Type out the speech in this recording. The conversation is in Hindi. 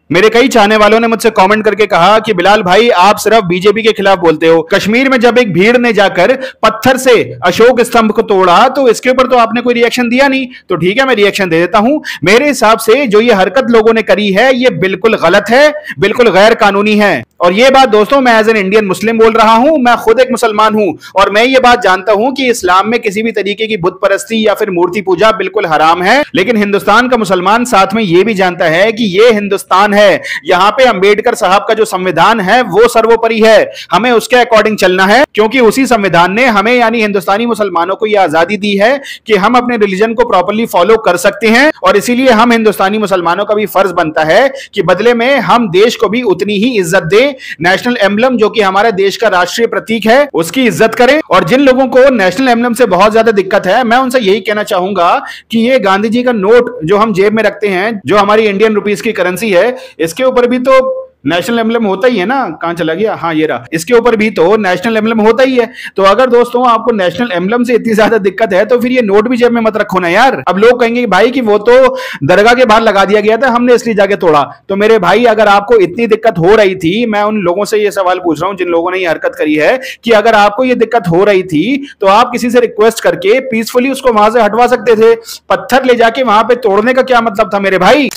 मेरे कई चाहने वालों ने मुझसे कमेंट करके कहा कि बिलाल भाई आप सिर्फ बीजेपी के खिलाफ बोलते हो। कश्मीर में जब एक भीड़ ने जाकर पत्थर से अशोक स्तंभ को तोड़ा तो इसके ऊपर तो आपने कोई रिएक्शन दिया नहीं। तो ठीक है, मैं रिएक्शन दे देता हूं। मेरे हिसाब से जो ये हरकत लोगों ने करी है ये बिल्कुल गलत है, बिल्कुल गैर कानूनी है। और ये बात दोस्तों मैं एज एन इंडियन मुस्लिम बोल रहा हूं। मैं खुद एक मुसलमान हूं और मैं ये बात जानता हूं कि इस्लाम में किसी भी तरीके की बुत परस्ती या फिर मूर्ति पूजा बिल्कुल हराम है। लेकिन हिंदुस्तान का मुसलमान साथ में ये भी जानता है कि ये हिंदुस्तान है, यहां पे अंबेडकर साहब का जो संविधान है वो सर्वोपरि है। हमें उसके अकॉर्डिंग चलना है, क्योंकि उसी संविधान ने हमें यानी हिंदुस्तानी मुसलमानों को यह आजादी दी है कि हम अपने रिलीजन को प्रॉपर्ली फॉलो कर सकते हैं। और इसीलिए हम हिंदुस्तानी मुसलमानों का भी फर्ज बनता है कि बदले में हम देश को भी उतनी ही इज्जत दें। नेशनल एम्बलम जो कि हमारे देश का राष्ट्रीय प्रतीक है उसकी इज्जत करें। और जिन लोगों को नेशनल एम्बलम से बहुत ज्यादा दिक्कत है मैं उनसे यही कहना चाहूंगा कि ये गांधी जी का नोट जो हम जेब में रखते हैं, जो हमारी इंडियन रुपीस की करेंसी है, इसके ऊपर भी तो नेशनल एम्बलम होता ही है ना। कहां चला गया? हाँ ये रहा। इसके ऊपर भी तो नेशनल एम्बलम होता ही है। तो अगर दोस्तों आपको नेशनल एम्बलम से इतनी ज्यादा दिक्कत है तो फिर ये नोट भी जेब में मत रखो ना यार। अब लोग कहेंगे भाई कि वो तो दरगाह के बाहर लगा दिया गया था, हमने इसलिए जाके तोड़ा। तो मेरे भाई अगर आपको इतनी दिक्कत हो रही थी, मैं उन लोगों से ये सवाल पूछ रहा हूं जिन लोगों ने ये हरकत करी है, कि अगर आपको ये दिक्कत हो रही थी तो आप किसी से रिक्वेस्ट करके पीसफुली उसको वहां से हटवा सकते थे। पत्थर ले जाके वहां पे तोड़ने का क्या मतलब था मेरे भाई?